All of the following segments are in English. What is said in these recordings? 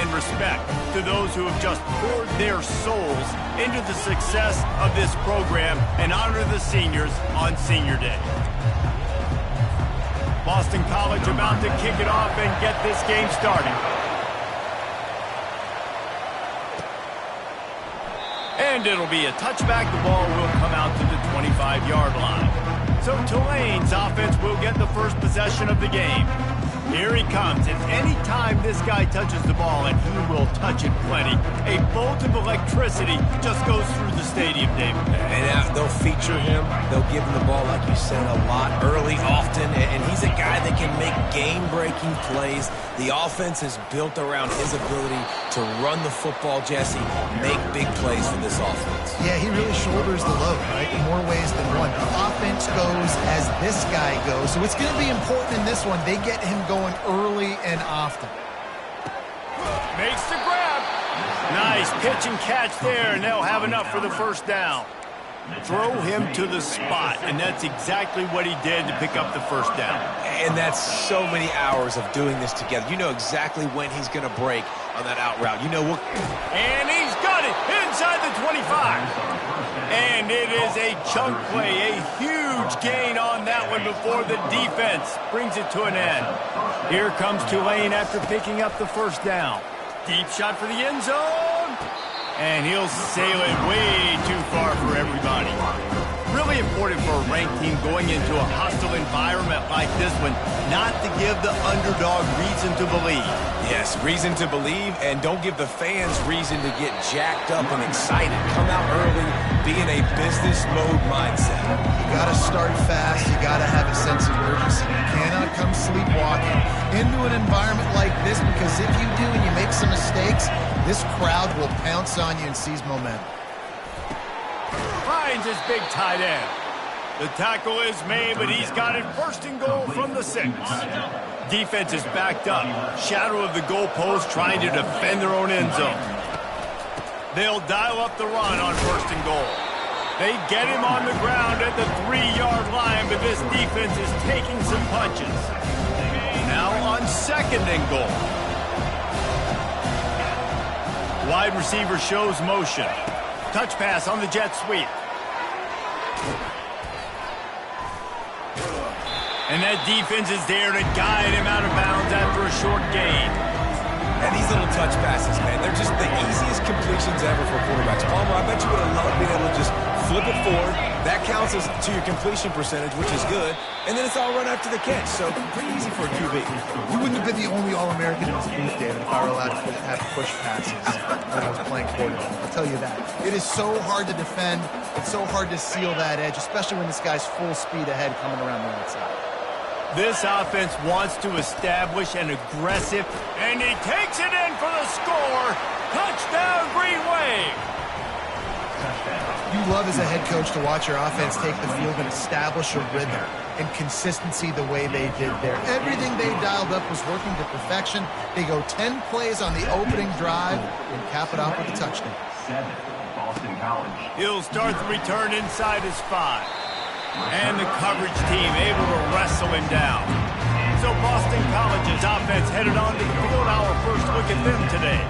and respect to those who have just poured their souls into the success of this program and honor the seniors on Senior Day. Boston College about to kick it off and get this game started. And it'll be a touchback. The ball will come out to the 25-yard line. So Tulane's offense will get the first possession of the game. Here he comes. If any time this guy touches the ball, and he will touch it plenty, a bolt of electricity just goes through the stadium, David. And they'll feature him. They'll give him the ball, like you said, a lot, early, often. And he's a guy that can make game-breaking plays. The offense is built around his ability to run the football, Jesse, make big plays for this offense. Yeah, he really shoulders the load, right, in more ways than one. The offense goes as this guy goes. So it's going to be important in this one. They get him going early and often. Makes the grab. Nice pitch and catch there, and they'll have enough for the first down. Throw him to the spot, and that's exactly what he did to pick up the first down. And that's so many hours of doing this together. You know exactly when he's going to break on that out route. You know what? And he's got it inside the 25. And it is a chunk play, a huge gain on that one before the defense brings it to an end. Here comes Tulane after picking up the first down. Deep shot for the end zone. And he'll sail it way too far for everybody. Really important for a ranked team going into a hostile environment like this one not to give the underdog reason to believe. Yes, reason to believe, and don't give the fans reason to get jacked up and excited. Come out early, be in a business mode mindset. You got to start fast. You got to have a sense of urgency. You cannot come sleepwalking into an environment like this, because if you do and you make some mistakes, this crowd will pounce on you and seize momentum. Finds his big tight end. The tackle is made, but he's got it first and goal from the 6. Defense is backed up. Shadow of the goalpost trying to defend their own end zone. They'll dial up the run on first and goal. They get him on the ground at the 3-yard line, but this defense is taking some punches. Now on second and goal. Wide receiver shows motion. Touch pass on the jet sweep. And that defense is there to guide him out of bounds after a short gain. And these little touch passes, man, they're just the easiest completions ever for quarterbacks. Palmer, I bet you would have loved being able to just flip it forward. That counts as to your completion percentage, which is good. And then it's all run after the catch, so pretty easy for a QB. You wouldn't have been the only All-American in this booth, David, if I were allowed to have push passes when I was playing quarterback. I'll tell you that. It is so hard to defend. It's so hard to seal that edge, especially when this guy's full speed ahead coming around the outside. This offense wants to establish an aggressive, and he takes it in for the score. Touchdown, Green Wave. You love as a head coach to watch your offense take the field and establish a rhythm and consistency the way they did there. Everything they dialed up was working to perfection. They go 10 plays on the opening drive and cap it off with a touchdown. He'll start the return inside his 5. And the coverage team able to wrestle him down. So Boston College's offense headed onto the field. Our first look at them today.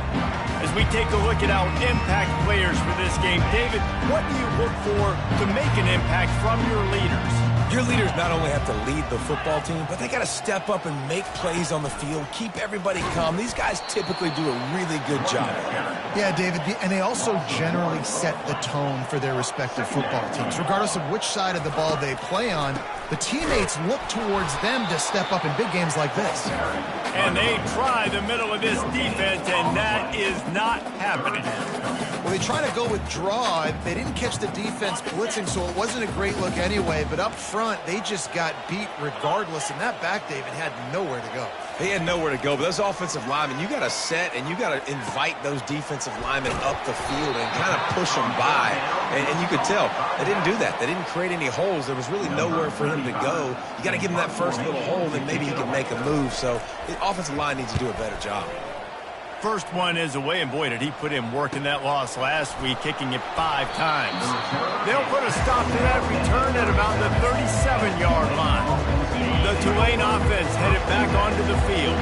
As we take a look at our impact players for this game, David, what do you look for to make an impact from your leaders? Your leaders not only have to lead the football team, but they got to step up and make plays on the field, keep everybody calm. These guys typically do a really good job. Yeah, David, and they also generally set the tone for their respective football teams. Regardless of which side of the ball they play on, the teammates look towards them to step up in big games like this. And they try the middle of this defense, and that is not happening. Well, they try to go with draw. They didn't catch the defense blitzing, so it wasn't a great look anyway. But up front, they just got beat regardless. And that back, David, had nowhere to go. They had nowhere to go, but those offensive linemen, you got to set and you got to invite those defensive linemen up the field and kind of push them by. And you could tell they didn't do that. They didn't create any holes. There was really nowhere for him to go. You got to give him that first little hole, then maybe he can make a move. So the offensive line needs to do a better job. First one is away, and boy, did he put in work in that loss last week, kicking it 5 times. They'll put a stop to that return at about the 37-yard line. The Tulane offense headed back onto the field.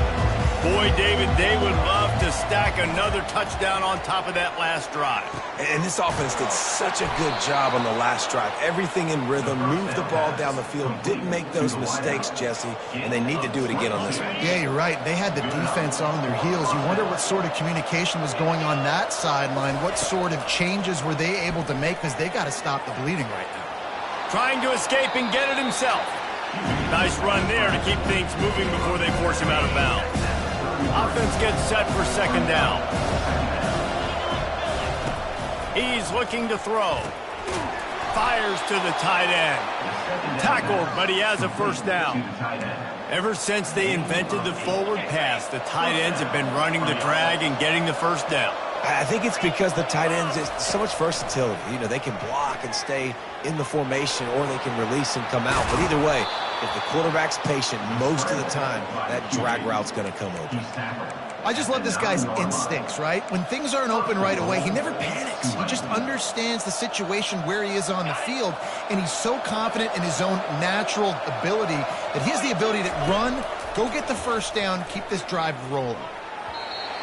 Boy, David, they would love to stack another touchdown on top of that last drive. And this offense did such a good job on the last drive. Everything in rhythm, moved the ball down the field, didn't make those mistakes, Jesse, and they need to do it again on this one. Yeah, you're right. They had the defense on their heels. You wonder what sort of communication was going on that sideline. What sort of changes were they able to make, because they got to stop the bleeding right now. Trying to escape and get it himself. Nice run there to keep things moving before they force him out of bounds. Offense gets set for second down. He's looking to throw. Fires to the tight end. Tackled, but he has a first down. Ever since they invented the forward pass, the tight ends have been running the drag and getting the first down. I think it's because the tight ends is so much versatility. You know, they can block and stay in the formation, or they can release and come out. But either way, if the quarterback's patient most of the time, that drag route's going to come open. I just love this guy's instincts, right? When things aren't open right away, he never panics. He just understands the situation where he is on the field, and he's so confident in his own natural ability that he has the ability to run, go get the first down, keep this drive rolling.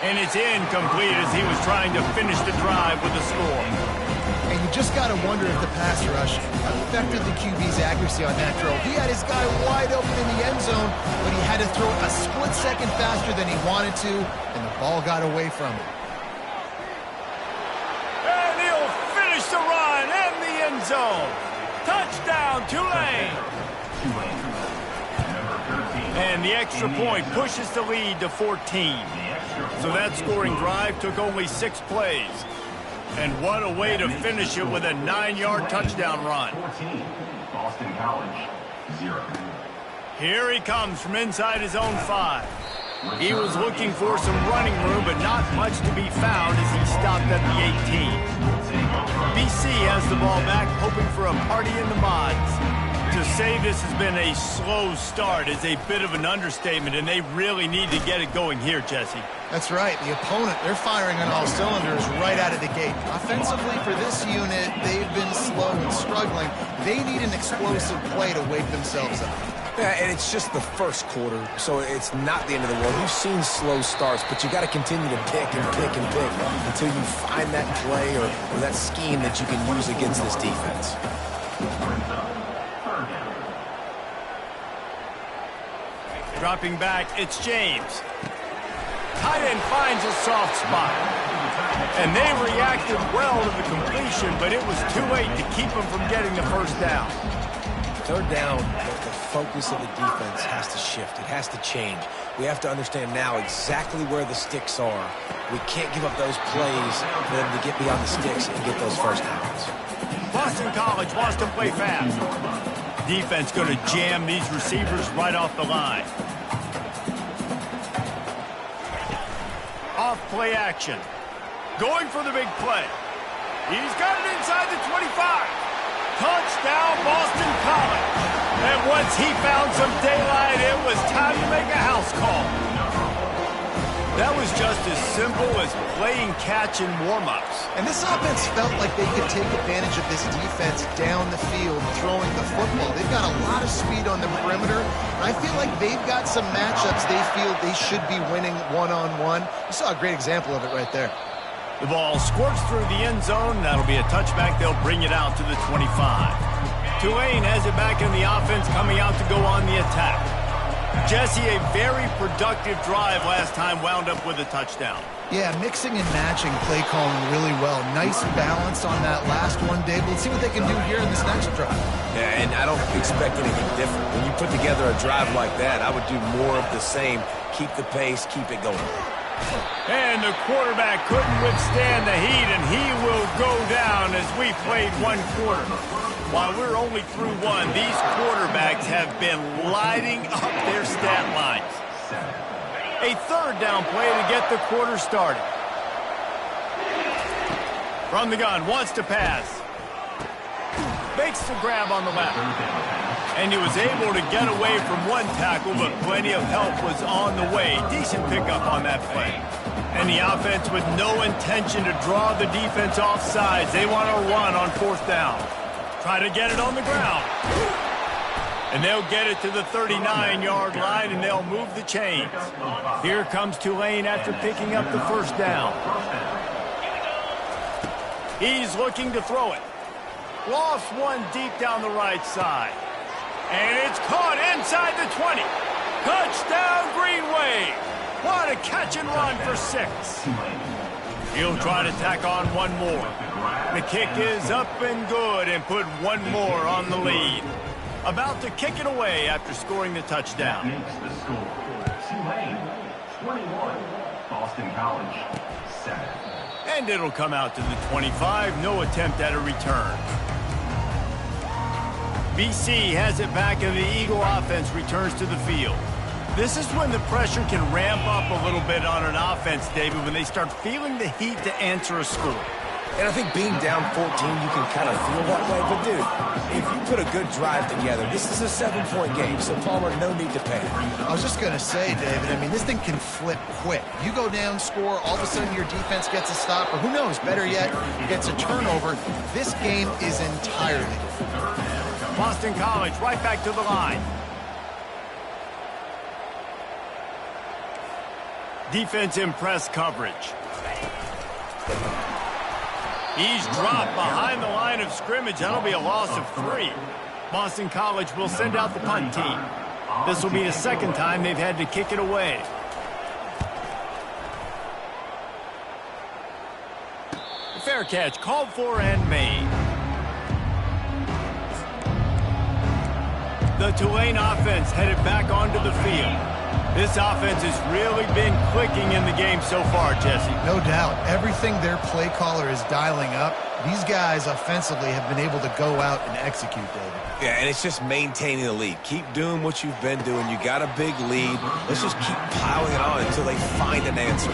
And it's incomplete as he was trying to finish the drive with a score. And you just got to wonder if the pass rush affected the QB's accuracy on that throw. He had his guy wide open in the end zone, but he had to throw a split second faster than he wanted to, and the ball got away from him. And he'll finish the run in the end zone. Touchdown, Tulane. And the extra point pushes the lead to 14. So that scoring drive took only 6 plays. And what a way to finish it with a 9-yard touchdown run. Boston College, 0. Here he comes from inside his own 5. He was looking for some running room, but not much to be found as he stopped at the 18. BC has the ball back, hoping for a party in the mods. To say this has been a slow start is a bit of an understatement, and they really need to get it going here, Jesse. That's right. The opponent, they're firing on all cylinders right out of the gate. Offensively, for this unit, they've been slow and struggling. They need an explosive play to wake themselves up. Yeah, and it's just the first quarter, so it's not the end of the world. We've seen slow starts, but you got to continue to pick and pick and pick until you find that play or that scheme that you can use against this defense. Dropping back, it's James. Tight end finds a soft spot. And they reacted well to the completion, but it was too late to keep them from getting the first down. Third down, the focus of the defense has to shift. It has to change. We have to understand now exactly where the sticks are. We can't give up those plays for them to get beyond the sticks and get those first downs. Boston College wants to play fast. Defense going to jam these receivers right off the line. Off play action. Going for the big play. He's got it inside the 25. Touchdown, Boston College. And once he found some daylight, it was time to make a house call. That was just as simple as playing catch in warm-ups. And this offense felt like they could take advantage of this defense down the field, throwing the football. They've got a lot of speed on the perimeter. I feel like they've got some matchups they feel they should be winning one-on-one. You saw a great example of it right there. The ball squirts through the end zone. That'll be a touchback. They'll bring it out to the 25. Tulane has it back in the offense, coming out to go on the attack. Jesse, a very productive drive last time, wound up with a touchdown. Yeah, mixing and matching play calling really well. Nice balance on that last one, Dave. Let's see what they can do here in this next drive. Yeah, and I don't expect anything different. When you put together a drive like that, I would do more of the same. Keep the pace, keep it going. And the quarterback couldn't withstand the heat, and he will go down as we played one quarter. While we're only through one, these quarterbacks have been lighting up their stat lines. A third down play to get the quarter started. From the gun, wants to pass. Makes the grab on the left. And he was able to get away from one tackle, but plenty of help was on the way. Decent pickup on that play. And the offense with no intention to draw the defense off sides. They want to run on fourth down. Try to get it on the ground. And they'll get it to the 39-yard line, and they'll move the chains. Here comes Tulane after picking up the first down. He's looking to throw it. Lost one deep down the right side. And it's caught inside the 20. Touchdown, Green Wave. What a catch and run for 6. He'll try to tack on one more. The kick is up and good and put one more on the lead. About to kick it away after scoring the touchdown. Makes the score. Tulane, 21. Boston College, 7. And it'll come out to the 25. No attempt at a return. BC has it back, and the Eagle offense returns to the field. This is when the pressure can ramp up a little bit on an offense, David, when they start feeling the heat to answer a score. And I think being down 14, you can kind of feel that way. But, dude, if you put a good drive together, this is a 7-point game, so Palmer, no need to panic. I was just going to say, David, I mean, this thing can flip quick. You go down, score, all of a sudden your defense gets a stop, or who knows, better yet, gets a turnover. This game is entirely different. Boston College right back to the line. Defense in press coverage. He's dropped behind the line of scrimmage. That'll be a loss of 3. Boston College will send out the punt team. This will be the second time they've had to kick it away. Fair catch called for and made. The Tulane offense headed back onto the field. This offense has really been clicking in the game so far, Jesse. No doubt. Everything their play caller is dialing up, these guys offensively have been able to go out and execute, David. Yeah, and it's just maintaining the lead. Keep doing what you've been doing. You got a big lead. Let's just keep piling it on until they find an answer.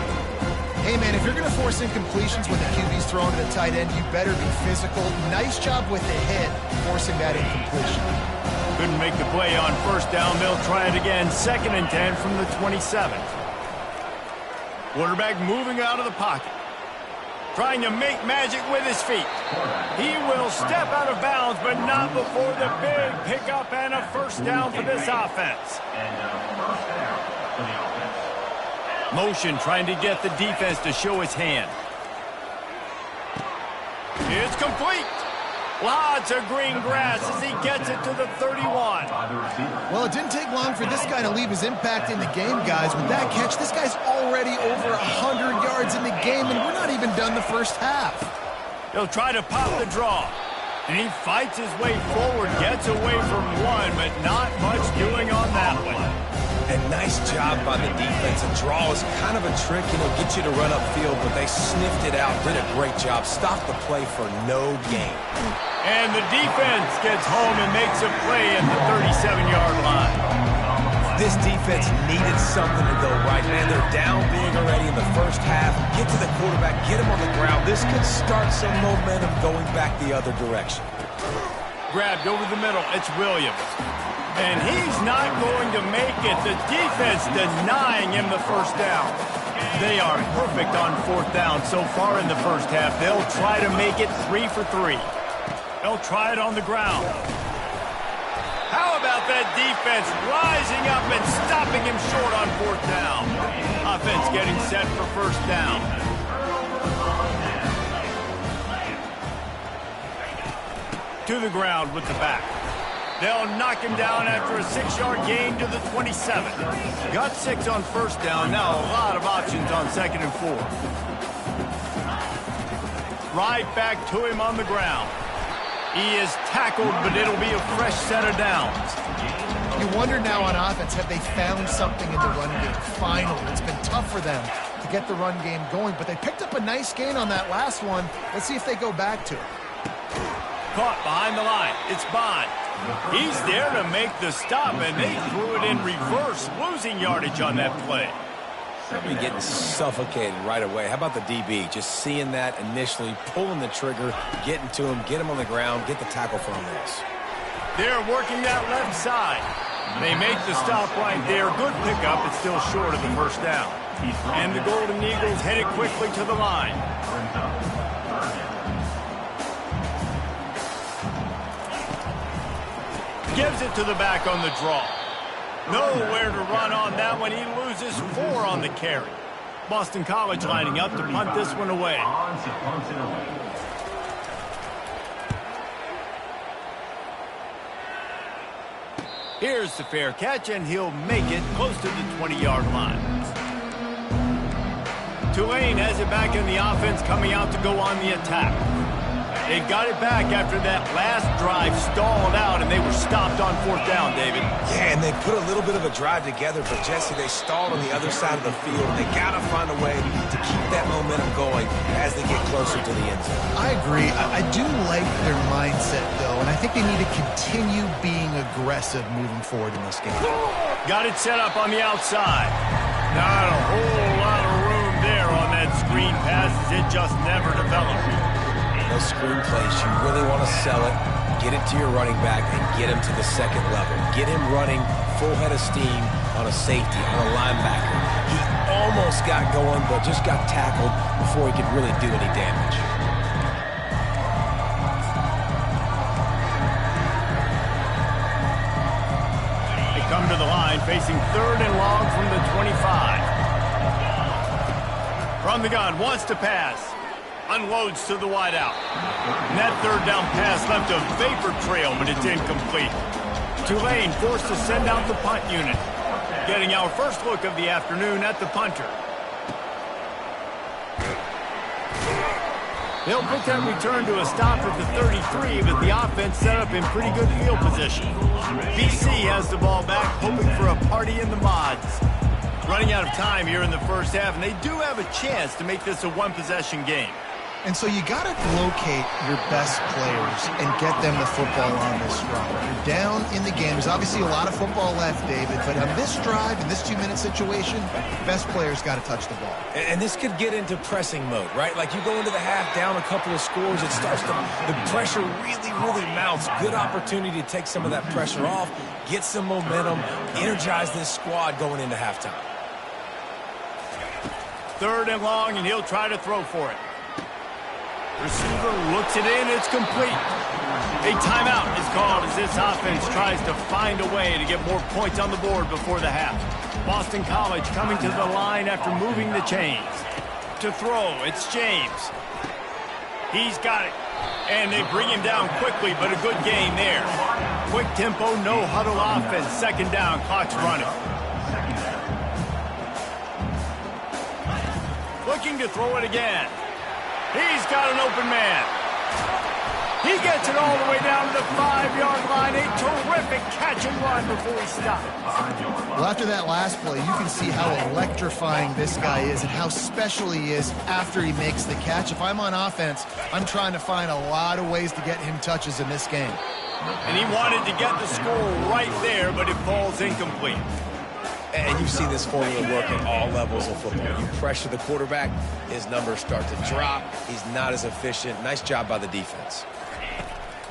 Hey, man, if you're going to force incompletions when the QB's throwing to the tight end, you better be physical. Nice job with the hit, forcing that incompletion. Couldn't make the play on first down. They'll try it again. 2nd and 10 from the 27. Quarterback moving out of the pocket. Trying to make magic with his feet. He will step out of bounds, but not before the big pickup and a first down for this offense. Motion trying to get the defense to show his hand. It's complete. Lots of green grass as he gets it to the 31. Well, it didn't take long for this guy to leave his impact in the game, guys. With that catch, this guy's already over 100 yards in the game, and we're not even done the first half. He'll try to pop the draw. And he fights his way forward, gets away from one, but not much doing on that one. And nice job by the defense. A draw is kind of a trick, get you to run upfield, but they sniffed it out, did a great job, stopped the play for no gain. And the defense gets home and makes a play at the 37-yard line. This defense needed something to go right, man. They're down big already in the first half. Get to the quarterback, get him on the ground. This could start some momentum going back the other direction. Grabbed over the middle. It's Williams. And he's not going to make it. The defense denying him the first down. They are perfect on 4th down so far in the first half. They'll try to make it 3 for 3. They'll try it on the ground. How about that defense rising up and stopping him short on 4th down? Offense getting set for first down. To the ground with the back. They'll knock him down after a 6-yard gain to the 27. Got 6 on first down. Now a lot of options on 2nd and 4. Right back to him on the ground. He is tackled, but it'll be a fresh set of downs. You wonder now on offense, have they found something in the run game? Finally, it's been tough for them to get the run game going, but they picked up a nice gain on that last one. Let's see if they go back to it. Caught behind the line. It's Bond. He's there to make the stop, and they threw it in reverse, losing yardage on that play. Probably getting suffocated right away. How about the DB? Just seeing that initially, pulling the trigger, getting to him, get him on the ground, get the tackle for him. They're working that left side. They make the stop right there. Good pickup. It's still short of the first down. And the Golden Eagles headed quickly to the line. Gives it to the back on the draw. Nowhere to run on that one. He loses 4 on the carry. Boston College lining up to punt this one away. Here's the fair catch, and he'll make it close to the 20-yard line. Tulane has it back in the offense, coming out to go on the attack. They got it back after that last drive stalled out, and they were stopped on 4th down, David. Yeah, and they put a little bit of a drive together, but Jesse, they stalled on the other side of the field. They got to find a way to keep that momentum going as they get closer to the end zone. I agree. I do like their mindset, though, and I think they need to continue being aggressive moving forward in this game. Got it set up on the outside. Not a whole lot of room there on that screen pass, as it just never developed. Those screen plays, you really want to sell it, get it to your running back, and get him to the second level. Get him running full head of steam on a safety, on a linebacker. He almost got going, but just got tackled before he could really do any damage. They come to the line, facing 3rd and long from the 25. From the gun, wants to pass. Unloads to the wideout. And that 3rd down pass left a vapor trail, but it's incomplete. Tulane forced to send out the punt unit. Getting our first look of the afternoon at the punter. They'll put that return to a stop at the 33, but the offense set up in pretty good field position. BC has the ball back, hoping for a party in the mods. Running out of time here in the first half, and they do have a chance to make this a one-possession game. And so you got to locate your best players and get them the football on this drive. You're down in the game. There's obviously a lot of football left, David, but on this drive, in this 2-minute situation, best players got to touch the ball. And this could get into pressing mode, right? Like you go into the half down a couple of scores, it starts to, the pressure really mounts. Good opportunity to take some of that pressure off, get some momentum, energize this squad going into halftime. 3rd and long, and he'll try to throw for it. Receiver looks it in, it's complete. A timeout is called as this offense tries to find a way to get more points on the board before the half. Boston College coming to the line after moving the chains. To throw, it's James. He's got it. And they bring him down quickly, but a good gain there. Quick tempo, no huddle offense. 2nd down, clock's running. Looking to throw it again. He's got an open man. He gets it all the way down to the 5-yard line. A terrific catch and run before he stops. Well, after that last play, you can see how electrifying this guy is and how special he is after he makes the catch. If I'm on offense, I'm trying to find a lot of ways to get him touches in this game. And he wanted to get the score right there, but it falls incomplete. And you've seen this formula work at all levels of football. You pressure the quarterback, his numbers start to drop. He's not as efficient. Nice job by the defense.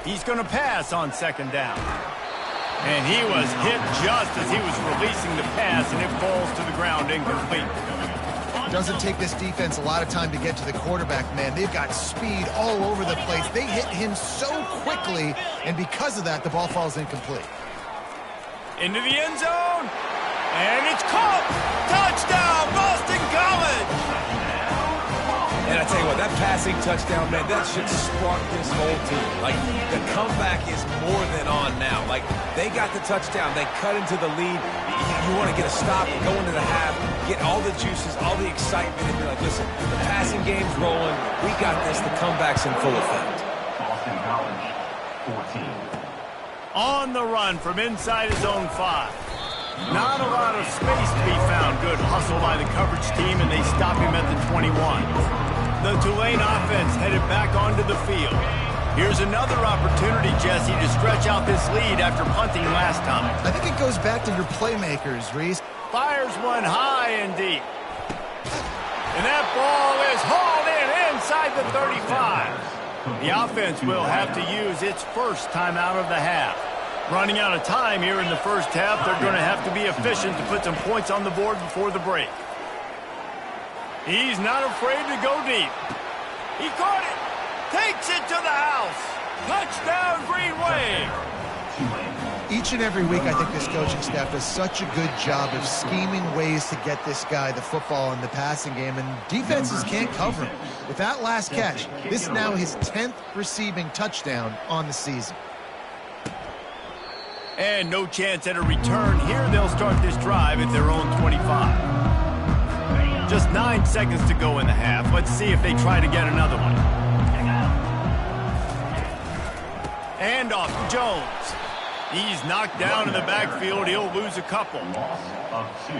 He's going to pass on 2nd down. And he was hit just as he was releasing the pass, and it falls to the ground incomplete. Doesn't take this defense a lot of time to get to the quarterback, man. They've got speed all over the place. They hit him so quickly, and because of that, the ball falls incomplete. Into the end zone. And it's caught! Touchdown, Boston College! And I tell you what, that passing touchdown, man, that should spark this whole team. Like, the comeback is more than on now. Like, they got the touchdown. They cut into the lead. You want to get a stop, go into the half, get all the juices, all the excitement, and be like, listen, the passing game's rolling. We got this. The comeback's in full effect. Boston College, 14. On the run from inside his own 5. Not a lot of space to be found. Good hustle by the coverage team, and they stop him at the 21. The Tulane offense headed back onto the field. Here's another opportunity, Jesse, to stretch out this lead after punting last time. I think it goes back to your playmakers, Reese. Fires one high and deep. And that ball is hauled in inside the 35. The offense will have to use its first timeout of the half. Running out of time here in the first half, they're going to have to be efficient to put some points on the board before the break. He's not afraid to go deep. He caught it. Takes it to the house. Touchdown, Green Wave. Each and every week, I think this coaching staff does such a good job of scheming ways to get this guy the football in the passing game, and defenses can't cover him. With that last catch, this is now his 10th receiving touchdown on the season. And no chance at a return here. They'll start this drive at their own 25. Just 9 seconds to go in the half. Let's see if they try to get another one. And off to Jones. He's knocked down in the backfield. He'll lose a couple. Loss of 2.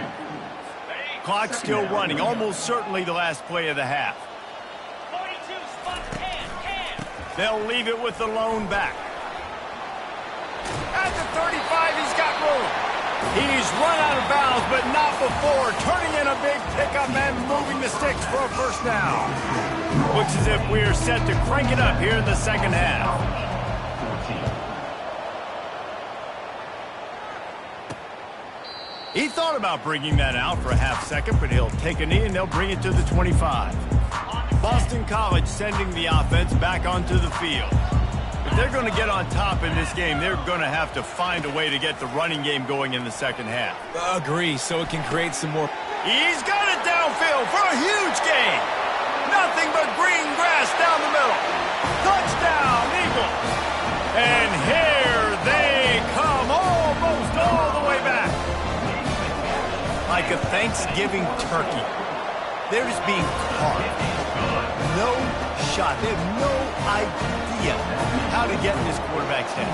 Clock still running. Almost certainly the last play of the half. 42, spot 10. They'll leave it with the lone back. At the 35, he's got room. He's run out of bounds, but not before. Turning in a big pickup and moving the sticks for a first down. Looks as if we're set to crank it up here in the second half. 14. He thought about bringing that out for a half second, but he'll take a knee and they'll bring it to the 25. Boston College sending the offense back onto the field. If they're going to get on top in this game, they're going to have to find a way to get the running game going in the second half. Agree, so it can create some more. He's got it downfield for a huge gain. Nothing but green grass down the middle. Touchdown, Eagles. And here they come, almost all the way back. Like a Thanksgiving turkey. They're just being carved. No shot. They have no idea how to get in this quarterback's head.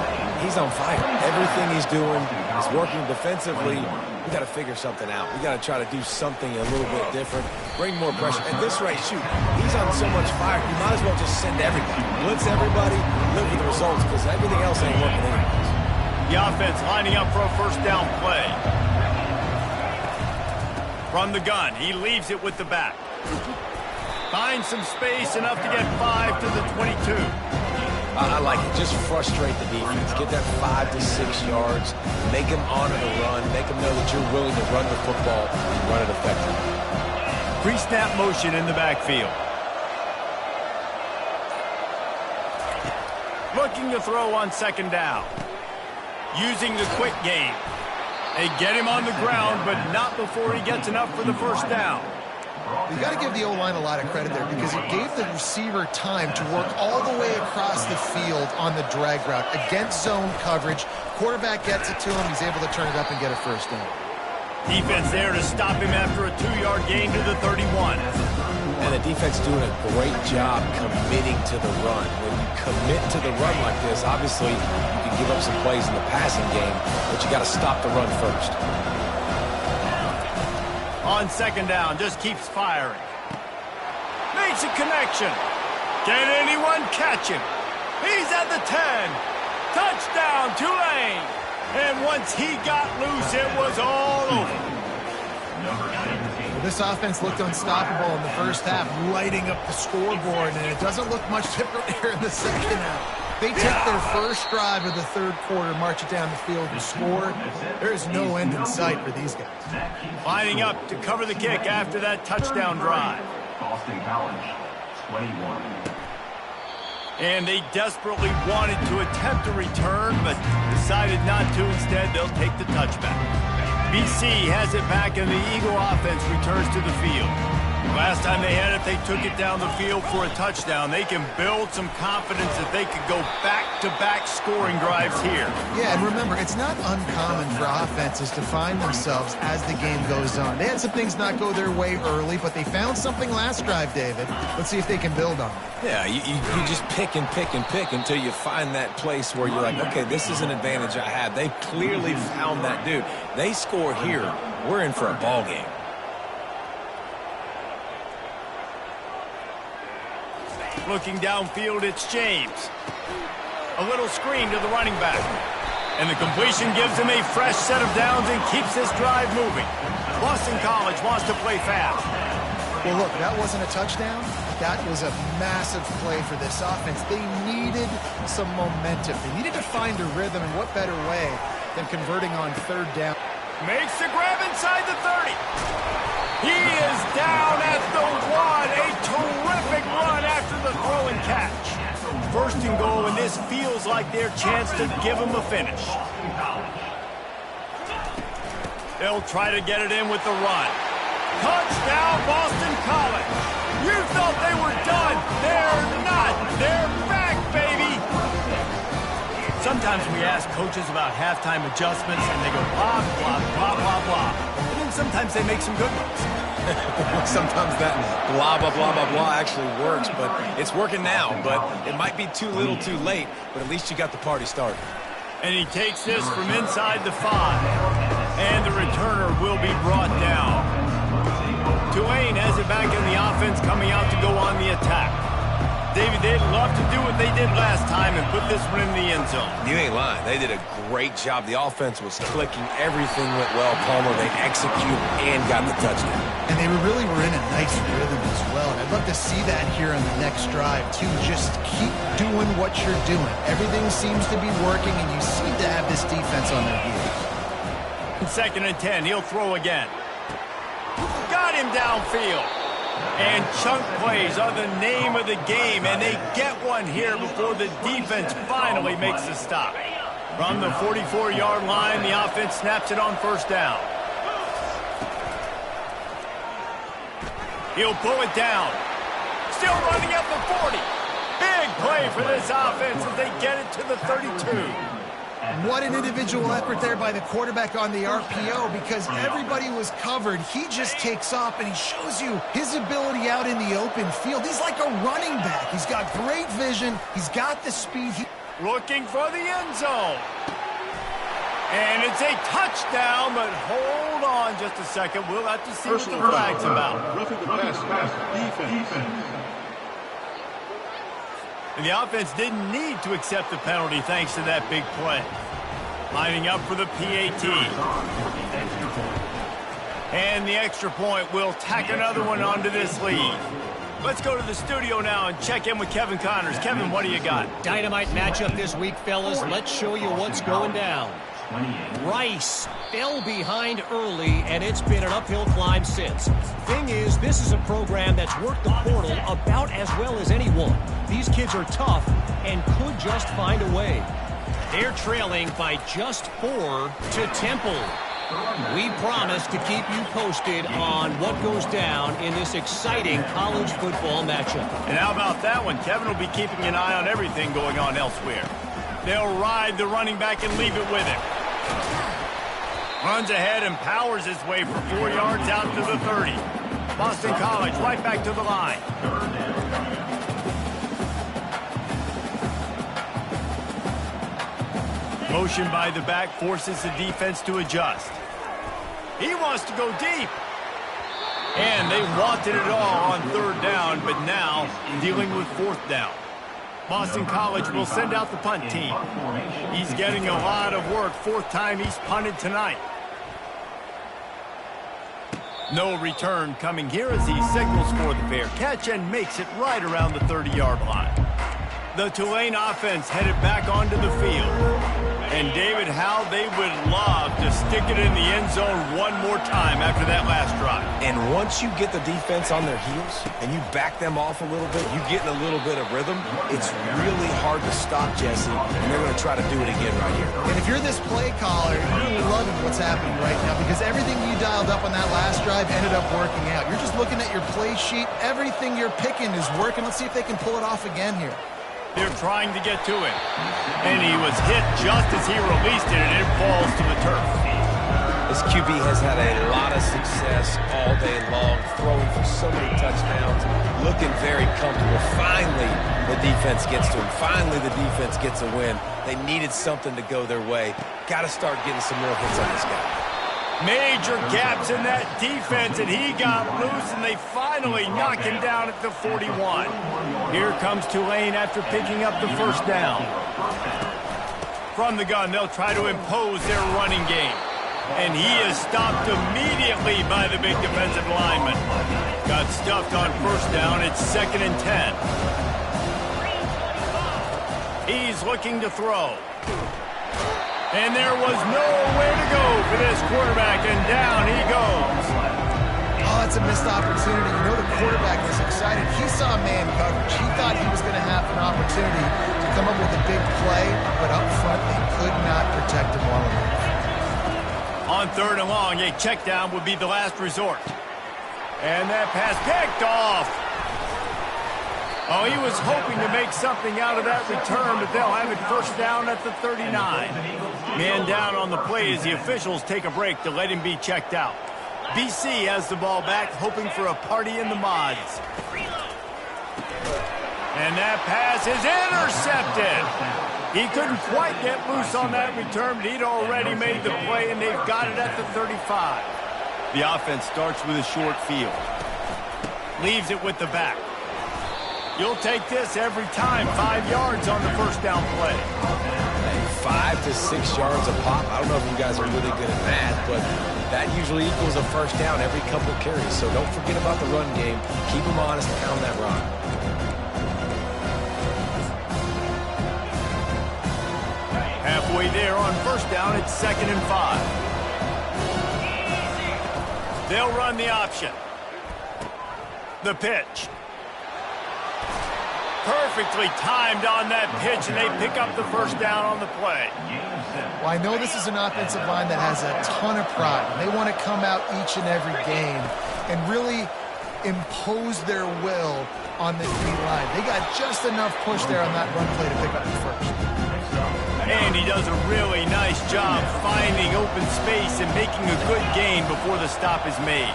He's on fire. Everything he's doing is working defensively. We got to figure something out. We got to try to do something a little bit different. Bring more pressure. At this rate, shoot, he's on so much fire. You might as well just send everybody. Blitz everybody. Live with the results because everything else ain't working anyways. The offense lining up for a first down play. From the gun, he leaves it with the back. Finds some space, enough to get 5 to the 22. I like it. Just frustrate the defense. Get that 5 to 6 yards. Make them honor the run. Make them know that you're willing to run the football and run it effectively. Pre-snap motion in the backfield. Looking to throw on second down. Using the quick game. They get him on the ground, but not before he gets enough for the first down. You got to give the O-line a lot of credit there because it gave the receiver time to work all the way across the field on the drag route against zone coverage. Quarterback gets it to him. He's able to turn it up and get a first down. Defense there to stop him after a 2-yard gain to the 31. And the defense doing a great job committing to the run. When you commit to the run like this, obviously you can give up some plays in the passing game, but you got to stop the run first. On second down, just keeps firing. Makes a connection. Can anyone catch him? He's at the 10. Touchdown, Tulane. And once he got loose, it was all over. This offense looked unstoppable in the first half, lighting up the scoreboard, and it doesn't look much different here in the second half. They take their first drive of the third quarter, march it down the field, and score. There is no end in sight for these guys. Lining up to cover the kick after that touchdown drive. Boston College, 21. And they desperately wanted to attempt a return, but decided not to. Instead, they'll take the touchback. BC has it back, and the Eagle offense returns to the field. Last time they had it, they took it down the field for a touchdown. They can build some confidence that they could go back-to-back scoring drives here. Yeah, and remember, it's not uncommon for offenses to find themselves as the game goes on. They had some things not go their way early, but they found something last drive, David. Let's see if they can build on it. Yeah, you just pick and pick and pick until you find that place where you're like, okay, this is an advantage I have. They clearly found that dude. They score here, we're in for a ball game. Looking downfield, it's James. A little screen to the running back. And the completion gives him a fresh set of downs and keeps this drive moving. Boston College wants to play fast. Well, look, that wasn't a touchdown. That was a massive play for this offense. They needed some momentum. They needed to find a rhythm, and what better way than converting on third down. Makes the grab inside the 30. He is down at the 1. A terrific run after the throw and catch. First and goal, and this feels like their chance to give him a finish. Boston College. They'll try to get it in with the run. Touchdown, Boston College. You thought they were done. They're not. They're back, baby. Sometimes we ask coaches about halftime adjustments, and they go blah, blah, blah, blah, blah. And then sometimes they make some good ones. Sometimes that blah, blah, blah, blah, blah actually works, but it's working now. But it might be too little too late, but at least you got the party started. And he takes this from inside the 5. And the returner will be brought down. Tulane has it back in the offense, coming out to go on the attack. David, they'd love to do what they did last time and put this one in the end zone. You ain't lying. They did a great job. The offense was clicking. Everything went well. Palmer, they executed and got the touchdown. And they really were in a nice rhythm as well. And I'd love to see that here on the next drive, too. Just keep doing what you're doing. Everything seems to be working, and you seem to have this defense on their heels. 2nd and 10. He'll throw again. Got him downfield. And chunk plays are the name of the game, and they get one here before the defense finally makes the stop. From the 44-yard line, the offense snaps it on 1st down. He'll pull it down. Still running up the 40. Big play for this offense as they get it to the 32. What an individual effort there by the quarterback on the RPO, because everybody was covered. He just takes off, and he shows you his ability out in the open field. He's like a running back. He's got great vision. He's got the speed. Looking for the end zone. And it's a touchdown, but hold on just a second. We'll have to see what the flag's about. Roughing the pass, defense. And the offense didn't need to accept the penalty thanks to that big play. Lining up for the PAT. And the extra point will tack another one onto this lead. Let's go to the studio now and check in with Kevin Connors. Kevin, what do you got? Dynamite matchup this week, fellas. Let's show you what's going down. Rice fell behind early, and it's been an uphill climb since. Thing is, this is a program that's worked the portal about as well as anyone. These kids are tough and could just find a way. They're trailing by just 4 to Temple. We promise to keep you posted on what goes down in this exciting college football matchup. And how about that one? Kevin will be keeping an eye on everything going on elsewhere. They'll ride the running back and leave it with him. Runs ahead and powers his way for 4 yards out to the 30. Boston College right back to the line. Motion by the back forces the defense to adjust. He wants to go deep. And they wanted it all on 3rd down, but now dealing with 4th down. Boston College will send out the punt team. He's getting a lot of work. 4th time he's punted tonight. No return coming here as he signals for the fair catch and makes it right around the 30-yard line. The Tulane offense headed back onto the field. And David, how they would love to stick it in the end zone one more time after that last drive. And once you get the defense on their heels and you back them off a little bit, you get in a little bit of rhythm, it's really hard to stop, Jesse, and they're going to try to do it again right here. And if you're this play caller, you're really loving what's happening right now, because everything you dialed up on that last drive ended up working out. You're just looking at your play sheet. Everything you're picking is working. Let's see if they can pull it off again here. They're trying to get to him. And he was hit just as he released it, and it falls to the turf. This QB has had a lot of success all day long, throwing for so many touchdowns, looking very comfortable. Finally, the defense gets to him. Finally, the defense gets a win. They needed something to go their way. Got to start getting some more hits on this guy. Major gaps in that defense, and he got loose, and they finally knock him down at the 41. Here comes Tulane after picking up the 1st down. From the gun, they'll try to impose their running game. And he is stopped immediately by the big defensive lineman. Got stuffed on 1st down. It's 2nd and 10. He's looking to throw. And there was nowhere to go for this quarterback, and down he goes. Oh, that's a missed opportunity. You know the quarterback was excited. He saw man coverage. He thought he was going to have an opportunity to come up with a big play, but up front they could not protect him well On 3rd and long, a check down would be the last resort. And that pass picked off. Oh, he was hoping to make something out of that return, but they'll have it first down at the 39. Man down on the play as the officials take a break to let him be checked out. BC has the ball back, hoping for a party in the mods. And that pass is intercepted. He couldn't quite get loose on that return, but he'd already made the play, and they've got it at the 35. The offense starts with a short field. Leaves it with the back. You'll take this every time. 5 yards on the first down play. 5 to 6 yards a pop. I don't know if you guys are really good at math, but that usually equals a first down every couple carries. So don't forget about the run game. Keep them honest, pound that rock. Halfway there on first down, it's 2nd and 5. They'll run the option. The pitch. Perfectly timed on that pitch, and they pick up the first down on the play. Well, I know this is an offensive line that has a ton of pride. They want to come out each and every game and really impose their will on this D-line. They got just enough push there on that run play to pick up the first. And he does a really nice job finding open space and making a good gain before the stop is made.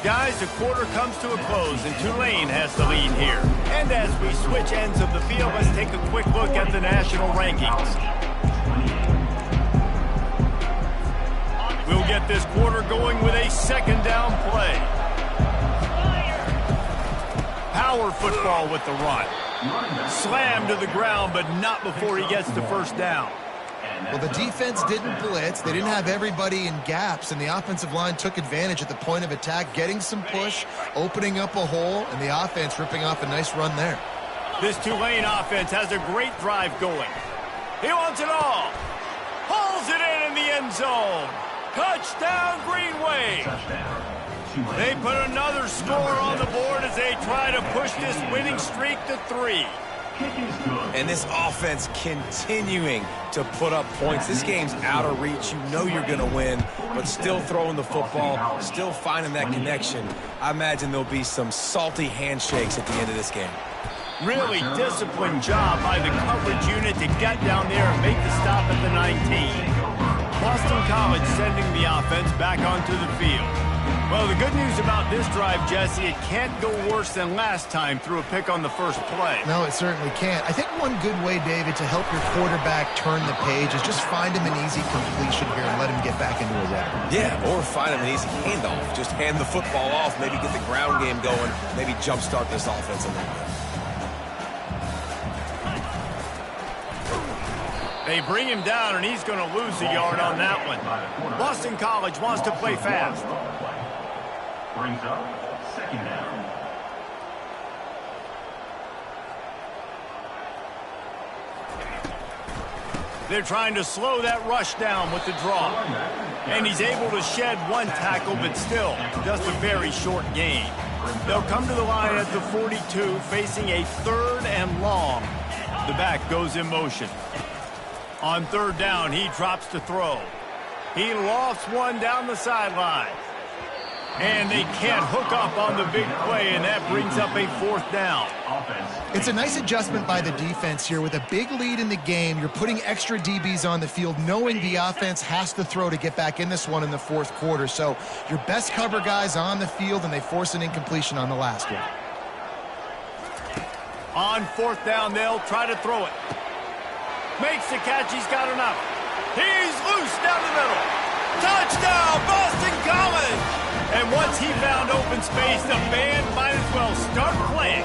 Guys, the quarter comes to a close, and Tulane has the lead here. And as we switch ends of the field, let's take a quick look at the national rankings. We'll get this quarter going with a 2nd down play. Power football with the run. Slammed to the ground, but not before he gets the first down. Well, the defense didn't blitz. They didn't have everybody in gaps, and the offensive line took advantage at the point of attack, getting some push, opening up a hole, and the offense ripping off a nice run there. This Tulane offense has a great drive going. He wants it all. Pulls it in the end zone. Touchdown, Green Wave. They put another score on the board as they try to push this winning streak to 3. And this offense continuing to put up points. This game's out of reach. You know you're going to win, but still throwing the football, still finding that connection. I imagine there'll be some salty handshakes at the end of this game. Really disciplined job by the coverage unit to get down there and make the stop at the 19. Boston College sending the offense back onto the field. Well, the good news about this drive, Jesse, it can't go worse than last time through a pick on the first play. No, it certainly can't. I think one good way, David, to help your quarterback turn the page is just find him an easy completion here and let him get back into a rhythm. Yeah, or find him an easy handoff. Just hand the football off, maybe get the ground game going, maybe jumpstart this offense a little bit. They bring him down, and he's going to lose a yard on that one. Boston College wants to play fast. Brings up 2nd down. They're trying to slow that rush down with the draw. And he's able to shed one tackle, but still just a very short gain. They'll come to the line at the 42, facing a 3rd and long. The back goes in motion. On 3rd down, he drops to throw. He lofts one down the sideline. And they can't hook up on the big play, and that brings up a 4th down. It's a nice adjustment by the defense here. With a big lead in the game, you're putting extra DBs on the field, knowing the offense has to throw to get back in this one in the 4th quarter. So your best cover guys on the field, and they force an incompletion on the last one. On 4th down, they'll try to throw it. Makes the catch. He's got enough. He's loose down the middle. Touchdown, Boston College! And once he found open space, the band might as well start playing.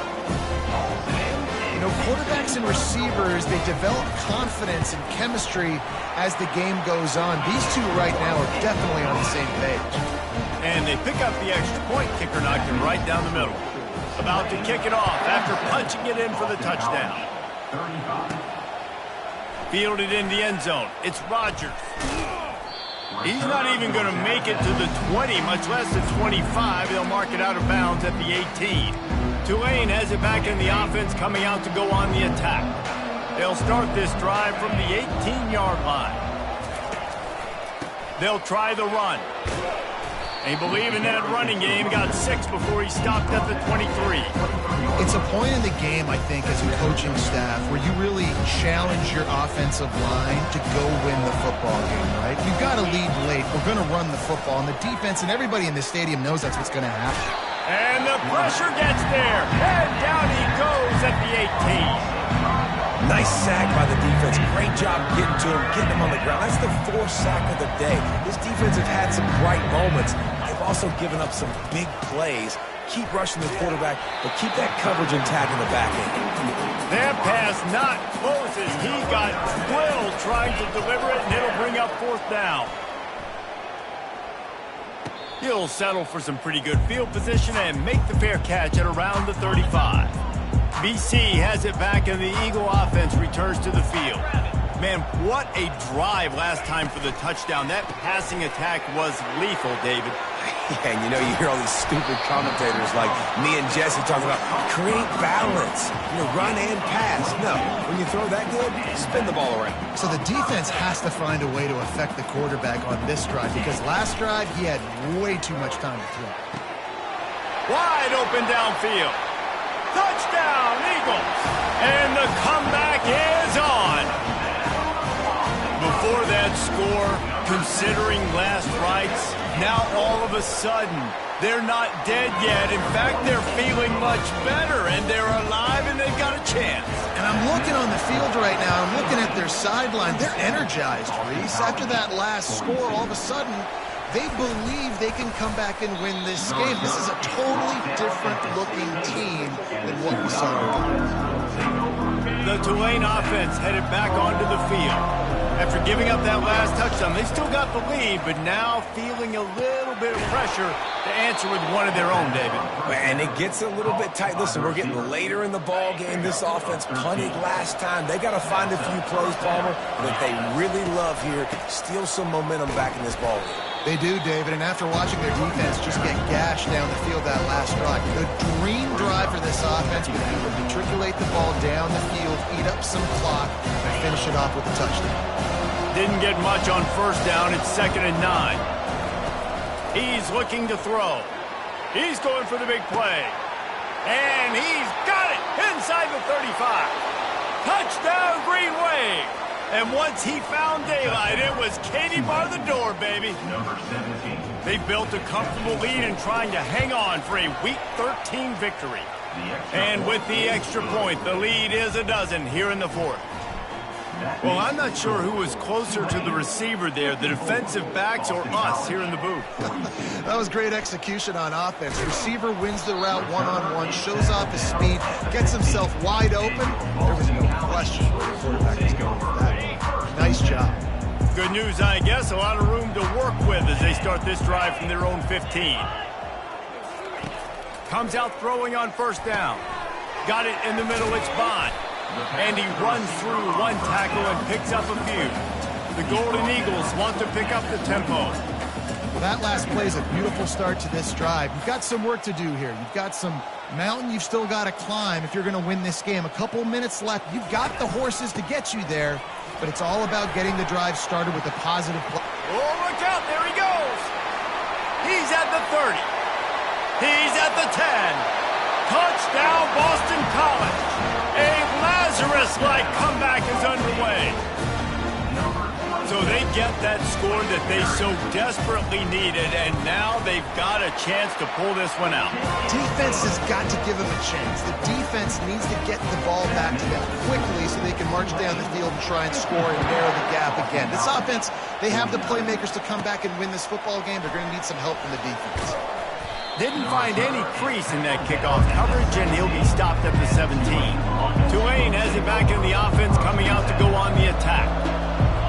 You know, quarterbacks and receivers, they develop confidence and chemistry as the game goes on. These two right now are definitely on the same page. And they pick up the extra point. Kicker knocked him right down the middle. About to kick it off after punching it in for the touchdown. Fielded in the end zone. It's Rogers. He's not even going to make it to the 20, much less the 25. They'll mark it out of bounds at the 18. Tulane has it back in the offense, coming out to go on the attack. They'll start this drive from the 18-yard line. They'll try the run. They believe in that running game. Got 6 before he stopped at the 23. It's a point in the game, I think, as a coaching staff where you really challenge your offensive line to go win the football game, right? You've got to lead late. We're going to run the football. And the defense and everybody in the stadium knows that's what's going to happen. And the pressure gets there. And down he goes at the 18. Nice sack by the defense. Great job getting to him, getting him on the ground. That's the 4th sack of the day. This defense have had some bright moments. They've also given up some big plays. Keep rushing the quarterback, but keep that coverage intact in the back end. That pass not close as he got drilled trying to deliver it, and it'll bring up 4th down. He'll settle for some pretty good field position and make the fair catch at around the 35. BC has it back, and the Eagle offense returns to the field. Man, what a drive last time for the touchdown. That passing attack was lethal, David. Yeah, and you know, you hear all these stupid commentators like me and Jesse talking about create balance, run and pass. No, when you throw that good, spin the ball around. So the defense has to find a way to affect the quarterback on this drive because last drive he had way too much time to throw. Wide open downfield. Touchdown, Eagles! And the comeback is on. Before that score, considering last rights, now all of a sudden, they're not dead yet. In fact, they're feeling much better, and they're alive, and they've got a chance. And I'm looking on the field right now. I'm looking at their sideline. They're energized, Reese. After that last score, all of a sudden, they believe they can come back and win this game. This is a totally different-looking team than what we saw. The Tulane offense headed back onto the field. After giving up that last touchdown, they still got the lead, but now feeling a little bit of pressure to answer with one of their own, David. And it gets a little bit tight. Listen, we're getting later in the ball game. This offense punted last time. They got to find a few plays, Palmer, that they really love here. Steal some momentum back in this ball game. They do, David, and after watching their defense just get gashed down the field that last drive, the dream drive for this offense would be to matriculate the ball down the field, eat up some clock, and finish it off with a touchdown. Didn't get much on 1st down. It's 2nd and 9. He's looking to throw. He's going for the big play. And he's got it inside the 35. Touchdown, Green Wave. And once he found daylight, it was Katie bar the door, baby. Number 17. They built a comfortable lead and trying to hang on for a Week 13 victory. And with the extra point, the lead is a dozen here in the 4th. Well, I'm not sure who was closer to the receiver there, the defensive backs or us here in the booth. That was great execution on offense. Receiver wins the route one-on-one, shows off his speed, gets himself wide open. There was no question where the quarterback was going with that. Nice job. Good news, I guess. A lot of room to work with as they start this drive from their own 15. Comes out throwing on 1st down. Got it in the middle, it's Bond. And he runs through one tackle and picks up a few. The Golden Eagles want to pick up the tempo. Well, that last play is a beautiful start to this drive. You've got some work to do here. You've got some mountain you've still got to climb if you're going to win this game. A couple minutes left. You've got the horses to get you there, but it's all about getting the drive started with a positive play. Oh, look out. There he goes. He's at the 30. He's at the 10. Touchdown, Boston College. A Lazarus-like comeback is underway. So they get that score that they so desperately needed, and now they've got a chance to pull this one out. Defense has got to give them a chance. The defense needs to get the ball back to them quickly so they can march down the field and try and score and narrow the gap again. This offense, they have the playmakers to come back and win this football game. They're going to need some help from the defense. Didn't find any crease in that kickoff coverage, and he'll be stopped at the 17. Tulane has it back in the offense, coming out to go on the attack.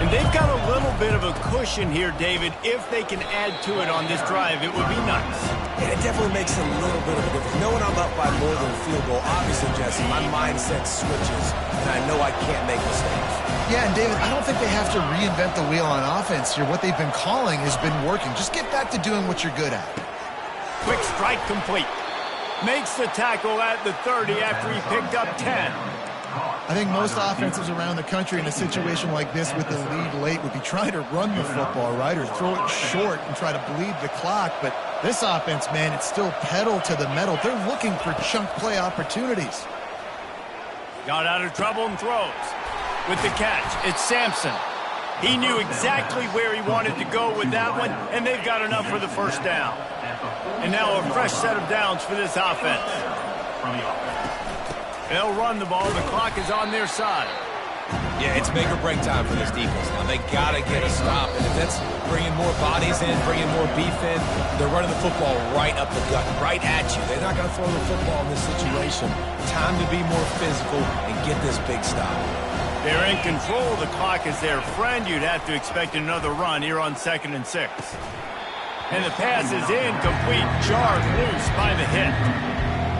And they've got a little bit of a cushion here, David. If they can add to it on this drive, it would be nice. And it definitely makes a little bit of a difference. Knowing I'm up by more than a field goal, obviously, Jesse, my mindset switches, and I know I can't make mistakes. Yeah, and David, I don't think they have to reinvent the wheel on offense here. What they've been calling has been working. Just get back to doing what you're good at. Quick strike complete. Makes the tackle at the 30 after he picked up 10. I think most offenses around the country in a situation like this with the lead late would be trying to run the football, right, or throw it short and try to bleed the clock. But this offense, man, it's still pedal to the metal. They're looking for chunk play opportunities. Got out of trouble and throws. With the catch, it's Sampson. He knew exactly where he wanted to go with that one, and they've got enough for the first down. And now a fresh set of downs for this offense. They'll run the ball. The clock is on their side. Yeah, it's make or break time for this defense now. They got to get a stop. And if that's bringing more bodies in, bringing more beef in, they're running the football right up the gut, right at you. They're not going to throw the football in this situation. Time to be more physical and get this big stop. They're in control. The clock is their friend. You'd have to expect another run here on 2nd and 6. And the pass is incomplete, jarred loose by the hit.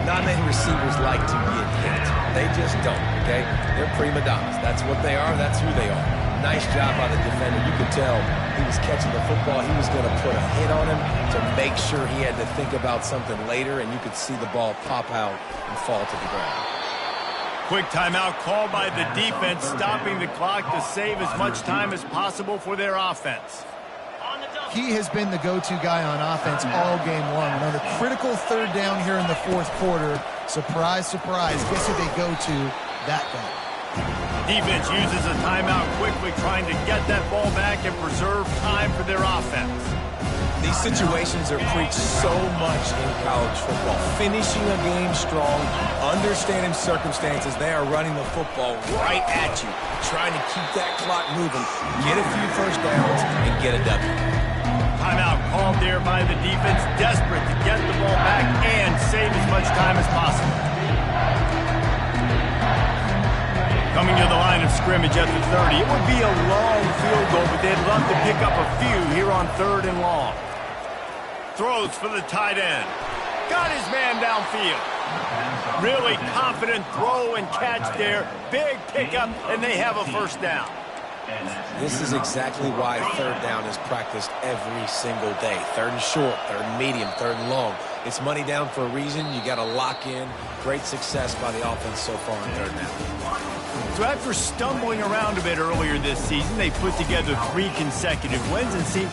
Not many receivers like to get hit. They just don't, okay? They're prima donnas. That's what they are. That's who they are. Nice job by the defender. You could tell he was catching the football. He was going to put a hit on him to make sure he had to think about something later, and you could see the ball pop out and fall to the ground. Quick timeout called by the defense, stopping the clock to save as much time as possible for their offense. He has been the go-to guy on offense all game long. Another critical 3rd down here in the 4th quarter. Surprise, surprise. Guess who they go to? That guy. Defense uses a timeout quickly, trying to get that ball back and preserve time for their offense. These situations are preached so much in college football. Finishing a game strong, understanding circumstances. They are running the football right at you, trying to keep that clock moving, get a few first downs, and get a W. Timeout called there by the defense, desperate to get the ball back and save as much time as possible. Coming to the line of scrimmage at the 30. It would be a long field goal, but they'd love to pick up a few here on 3rd and long. Throws for the tight end. Got his man downfield. Really confident throw and catch there. Big pickup, and they have a first down. This is exactly why 3rd down is practiced every single day. 3rd and short, 3rd and medium, 3rd and long. It's money down for a reason. You got to lock in. Great success by the offense so far on 3rd down. So after stumbling around a bit earlier this season, they put together 3 consecutive wins and seem